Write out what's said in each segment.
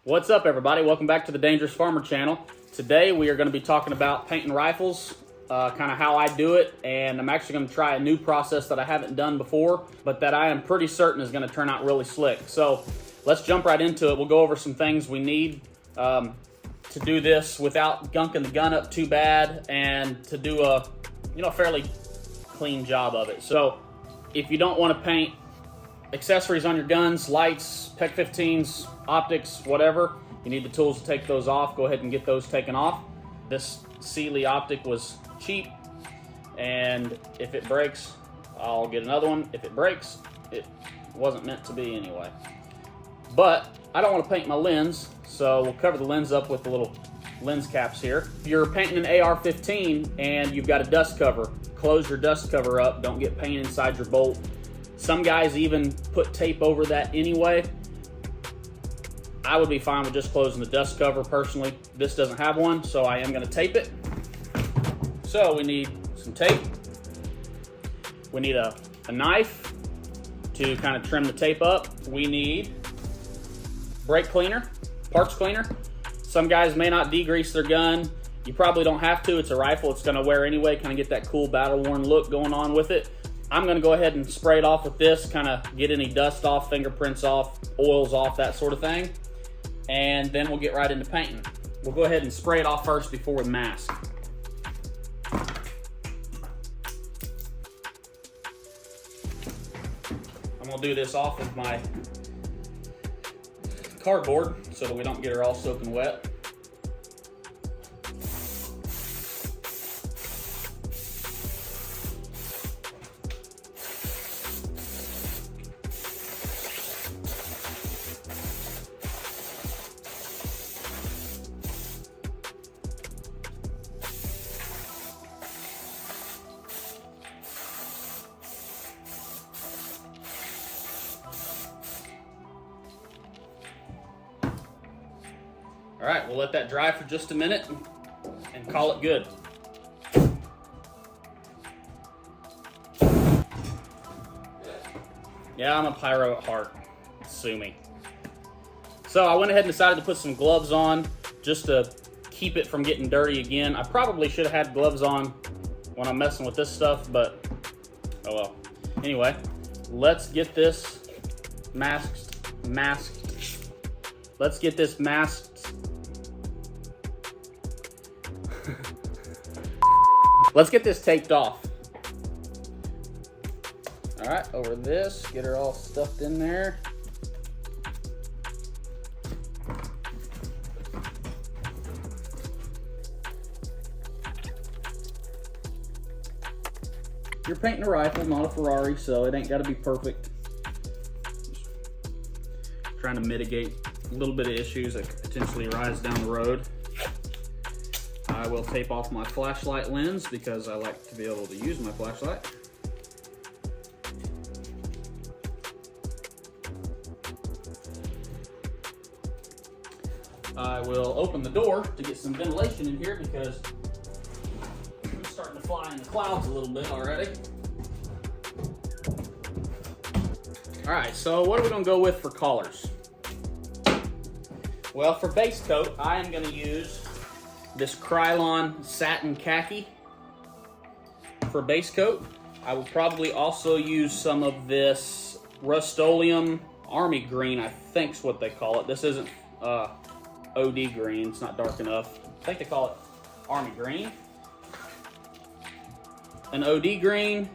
What's up, everybody? Welcome back to the Dangerous Farmer channel. Today we are going to be talking about painting rifles, kind of how I do it, and I'm actually going to try a new process that I haven't done before, but that I am pretty certain is going to turn out really slick. So let's jump right into it. We'll go over some things we need to do this without gunking the gun up too bad, and to do a fairly clean job of it. So if you don't want to paint accessories on your guns, lights, PEC 15s, optics, whatever, you need the tools to take those off. Go ahead and get those taken off. This Sealy optic was cheap, and if it breaks, I'll get another one. If it breaks, it wasn't meant to be anyway. But I don't want to paint my lens, so we'll cover the lens up with the little lens caps here. If you're painting an AR-15 and you've got a dust cover, close your dust cover up. Don't get paint inside your bolt. Some guys even put tape over that anyway. I would be fine with just closing the dust cover personally. This doesn't have one, so I am going to tape it. So we need some tape. We need a knife to kind of trim the tape up. We need brake cleaner, parts cleaner. Some guys may not degrease their gun. You probably don't have to. It's a rifle. It's going to wear anyway, kind of get that cool battle-worn look going on with it. I'm going to go ahead and spray it off with this, kind of get any dust off, fingerprints off, oils off, that sort of thing. And then we'll get right into painting. We'll go ahead and spray it off first before we mask. I'm going to do this off of my cardboard so that we don't get her all soaking wet. All right, we'll let that dry for just a minute and call it good. Yeah, I'm a pyro at heart. Sue me. So I went ahead and decided to put some gloves on just to keep it from getting dirty again. I probably should have had gloves on when I'm messing with this stuff, but oh well. Anyway, let's get this masked. Let's get this masked. Let's get this taped off. All right, over this, get her all stuffed in there. You're painting a rifle, not a Ferrari, so it ain't gotta be perfect. Just trying to mitigate a little bit of issues that could potentially arise down the road. I will tape off my flashlight lens because I like to be able to use my flashlight. I will open the door to get some ventilation in here because I'm starting to fly in the clouds a little bit already. All right, so what are we gonna go with for collars? Well, for base coat, I am gonna use this Krylon satin khaki for base coat. I will probably also use some of this Rust-Oleum Army green, I think is what they call it. This isn't OD green, it's not dark enough. I think they call it Army green. An OD green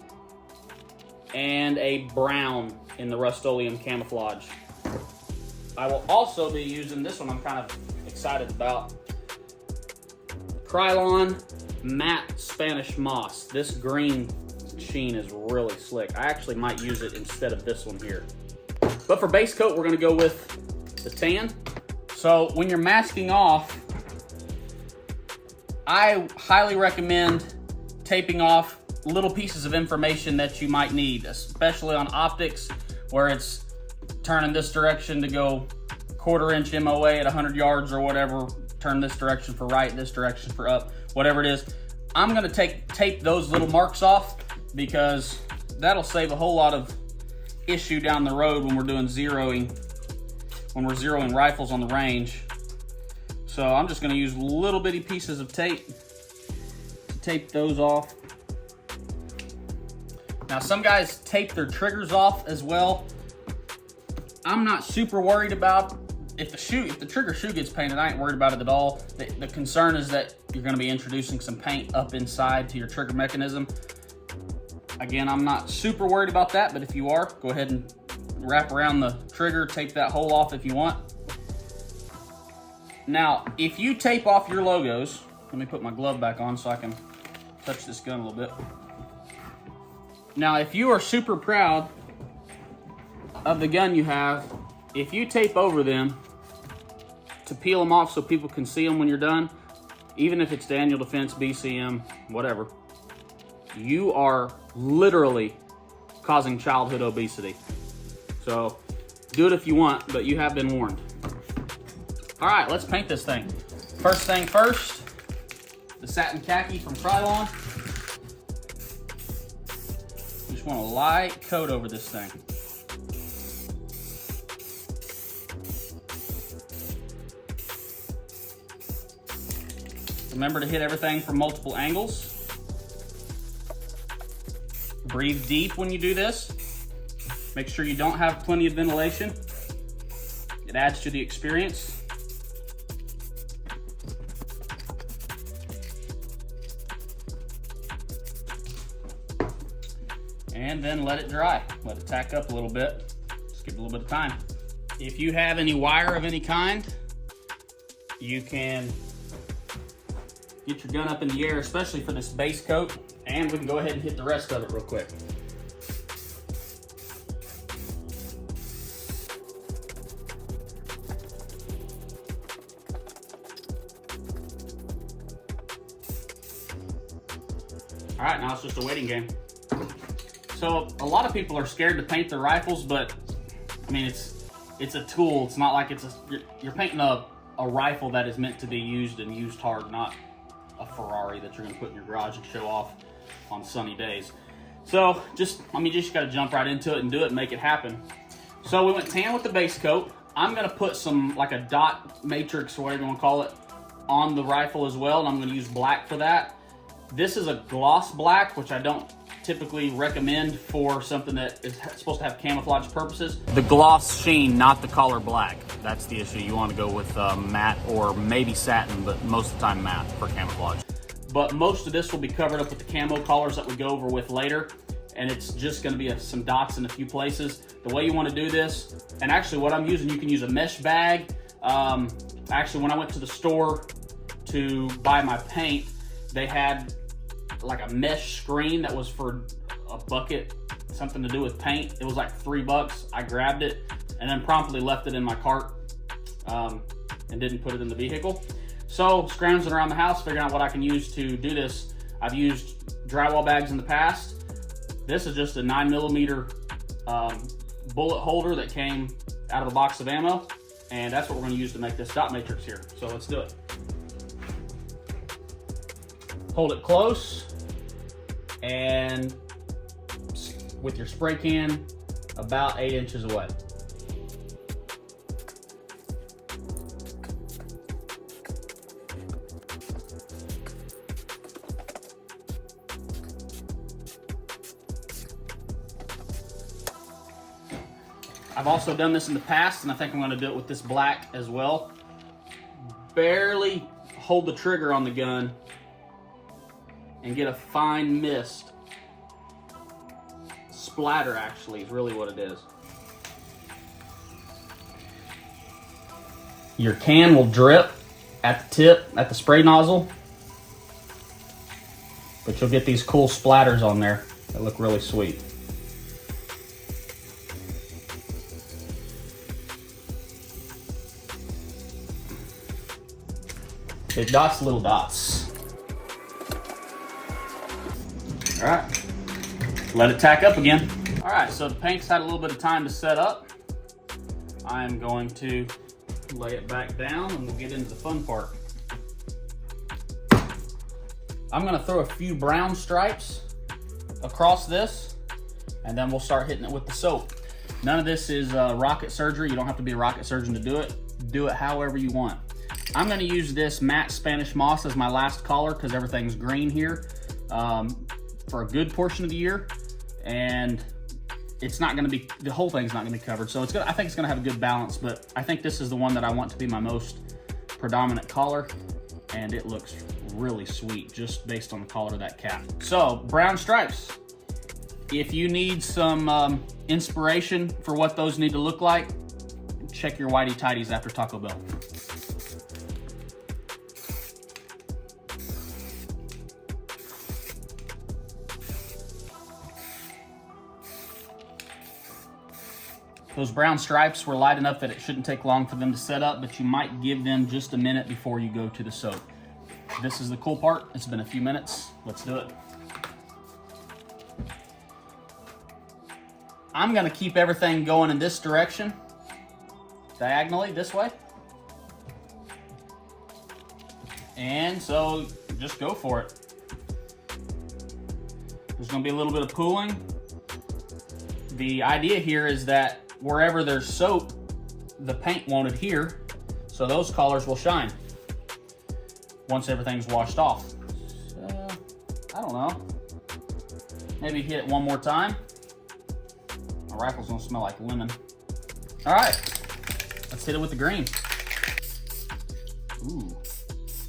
and a brown in the Rust-Oleum camouflage. I will also be using this one I'm kind of excited about. Krylon matte Spanish moss. This green sheen is really slick. I actually might use it instead of this one here. But for base coat, we're gonna go with the tan. So when you're masking off, I highly recommend taping off little pieces of information that you might need, especially on optics where it's turning this direction to go 1/4 inch MOA at 100 yards or whatever. Turn this direction for right, this direction for up, whatever it is. I'm gonna tape those little marks off because that'll save a whole lot of issue down the road when we're doing zeroing when we're zeroing rifles on the range. So I'm just gonna use little bitty pieces of tape to tape those off. Now some guys tape their triggers off as well. I'm not super worried about if the trigger shoe gets painted. I ain't worried about it at all. The concern is that you're gonna be introducing some paint up inside to your trigger mechanism. Again, I'm not super worried about that, but if you are, go ahead and wrap around the trigger, tape that hole off if you want. Now, if you tape off your logos, let me put my glove back on so I can touch this gun a little bit. Now, if you are super proud of the gun you have, if you tape over them to peel them off so people can see them when you're done, even if it's Daniel Defense, BCM, whatever, you are literally causing childhood obesity. So do it if you want, but you have been warned. All right, let's paint this thing. First thing first, the satin khaki from Krylon. Just want a light coat over this thing. Remember to hit everything from multiple angles. Breathe deep when you do this. Make sure you don't have plenty of ventilation. It adds to the experience. And then let it dry. Let it tack up a little bit. Just give it a little bit of time. If you have any wire of any kind, you can get your gun up in the air, especially for this base coat, and we can go ahead and hit the rest of it real quick. All right, now it's just a waiting game. So a lot of people are scared to paint their rifles, but I mean, it's a tool. It's not like you're painting a rifle that is meant to be used and used hard, not a Ferrari that you're gonna put in your garage and show off on sunny days. So you just gotta jump right into it and do it and make it happen. So we went tan with the base coat. I'm gonna put some, like a dot matrix, whatever you wanna call it, on the rifle as well, and I'm gonna use black for that. This is a gloss black, which I don't typically recommend for something that is supposed to have camouflage purposes. The gloss sheen, not the color black. That's the issue. You want to go with matte or maybe satin, but most of the time matte for camouflage. But most of this will be covered up with the camo colors that we go over with later, and it's just going to be some dots in a few places. The way you want to do this, and actually what I'm using, you can use a mesh bag. Actually, when I went to the store to buy my paint, they had like a mesh screen that was for a bucket, something to do with paint. It was like $3. I grabbed it and then promptly left it in my cart and didn't put it in the vehicle. So scrounging around the house, figuring out what I can use to do this. I've used drywall bags in the past. This is just a 9mm bullet holder that came out of a box of ammo, and that's what we're going to use to make this dot matrix here. So let's do it. Hold it close, and with your spray can about 8 inches away. I've also done this in the past, and I think I'm going to do it with this black as well. Barely hold the trigger on the gun and get a fine mist. Splatter, actually, is really what it is. Your can will drip at the tip, at the spray nozzle, but you'll get these cool splatters on there that look really sweet. It dots little dots. All right, let it tack up again. All right, so the paint's had a little bit of time to set up. I'm going to lay it back down and we'll get into the fun part. I'm gonna throw a few brown stripes across this, and then we'll start hitting it with the soap. None of this is rocket surgery. You don't have to be a rocket surgeon to do it. Do it however you want. I'm gonna use this matte Spanish moss as my last color because everything's green here for a good portion of the year. And it's not gonna be, the whole thing's not gonna be covered. So I think it's gonna have a good balance, but I think this is the one that I want to be my most predominant color, and it looks really sweet just based on the color of that cap. So, brown stripes. If you need some inspiration for what those need to look like, check your Whitey Tidies after Taco Bell. Those brown stripes were light enough that it shouldn't take long for them to set up, but you might give them just a minute before you go to the soap. This is the cool part. It's been a few minutes. Let's do it. I'm gonna keep everything going in this direction, diagonally, this way. And so just go for it. There's gonna be a little bit of pooling. The idea here is that wherever there's soap, the paint won't adhere, so those colors will shine once everything's washed off. So, I don't know. Maybe hit it one more time. My rifle's gonna smell like lemon. All right, let's hit it with the green. Ooh,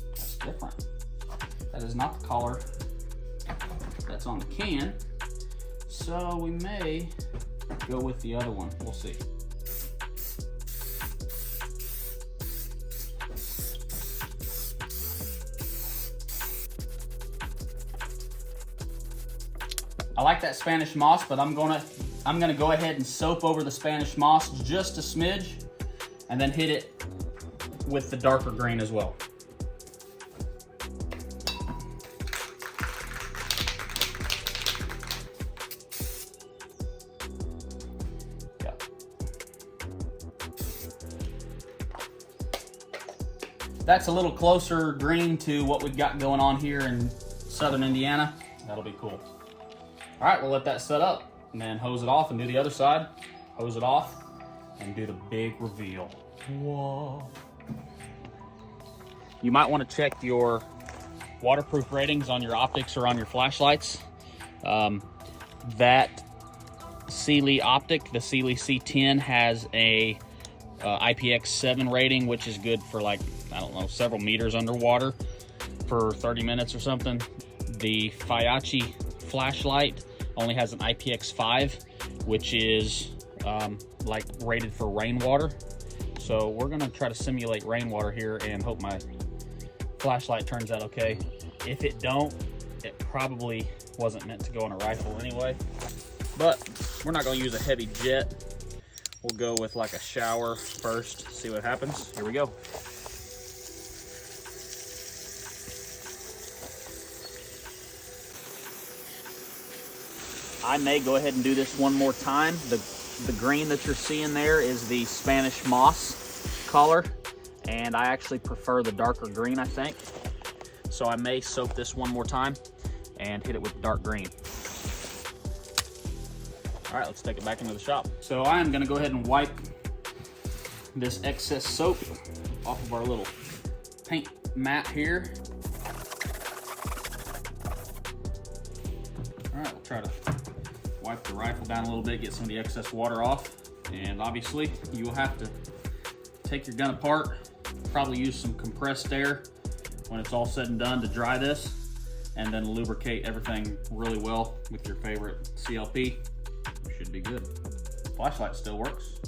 that's different. That is not the color that's on the can. So we may go with the other one. We'll see. I like that Spanish moss, but I'm gonna go ahead and soap over the Spanish moss just a smidge, and then hit it with the darker green as well. That's a little closer green to what we've got going on here in southern Indiana. That'll be cool. All right, we'll let that set up and then hose it off and do the other side. Hose it off and do the big reveal. Whoa. You might want to check your waterproof ratings on your optics or on your flashlights. That Sealy optic, the Sealy C10, has a IPX7 rating, which is good for, like, I don't know, several meters underwater for 30 minutes or something. The Fiachi flashlight only has an IPX5, which is like rated for rainwater. So we're gonna try to simulate rainwater here and hope my flashlight turns out okay. If it don't, it probably wasn't meant to go on a rifle anyway. But we're not gonna use a heavy jet. We'll go with like a shower first, see what happens. Here we go. I may go ahead and do this one more time. The green that you're seeing there is the Spanish moss color, and I actually prefer the darker green, I think. So I may soap this one more time and hit it with dark green. All right, let's take it back into the shop. So I am gonna go ahead and wipe this excess soap off of our little paint mat here. All right, we'll try to wipe the rifle down a little bit, get some of the excess water off. And obviously you will have to take your gun apart, probably use some compressed air when it's all said and done to dry this, and then lubricate everything really well with your favorite CLP. Should be good. Flashlight still works.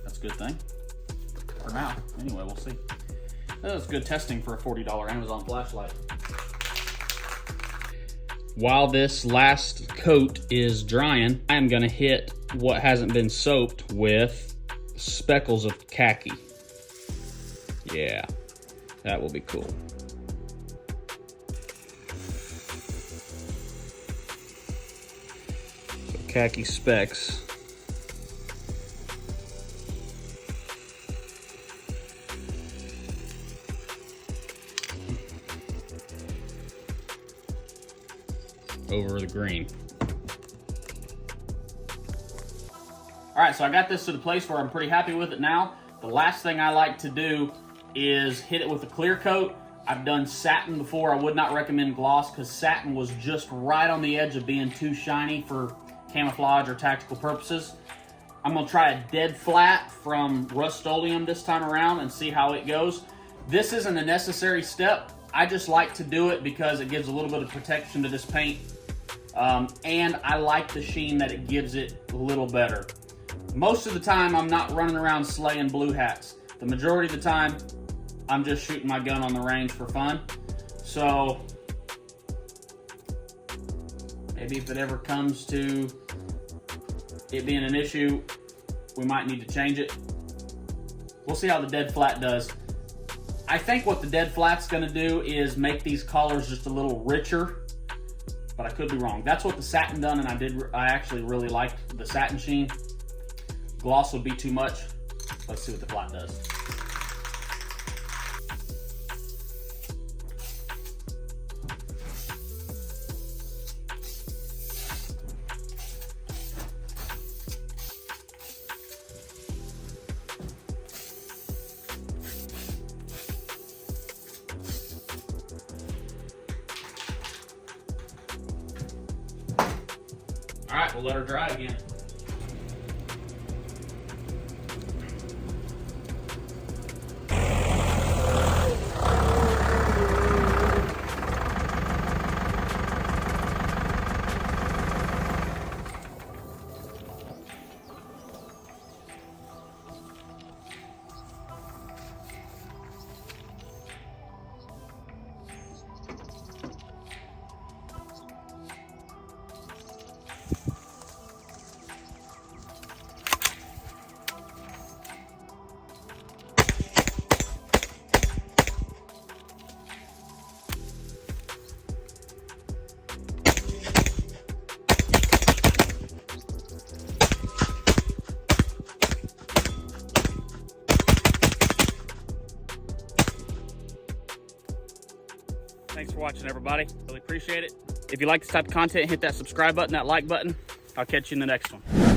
That's a good thing. For now. Anyway, we'll see. That was good testing for a $40 Amazon flashlight. While this last coat is drying, I am gonna hit what hasn't been soaped with speckles of khaki. Yeah, that will be cool. Khaki specks. Over the green. All All right, so I got this to the place where I'm pretty happy with it now. The last thing I like to do is hit it with a clear coat. I've done satin before. I would not recommend gloss because satin was just right on the edge of being too shiny for camouflage or tactical purposes. I'm gonna try a dead flat from Rust-Oleum this time around and see how it goes. This isn't a necessary step. I just like to do it because it gives a little bit of protection to this paint. And I like the sheen that it gives it a little better. Most of the time, I'm not running around slaying blue hats. The majority of the time, I'm just shooting my gun on the range for fun. So, maybe if it ever comes to it being an issue, we might need to change it. We'll see how the dead flat does. I think what the dead flat's gonna do is make these colors just a little richer, but I could be wrong. That's what the satin done, and I actually really liked the satin sheen. Gloss would be too much. Let's see what the flat does. All right, we'll let her dry again. Thanks for watching, everybody. Really appreciate it. If you like this type of content, hit that subscribe button, that like button. I'll catch you in the next one.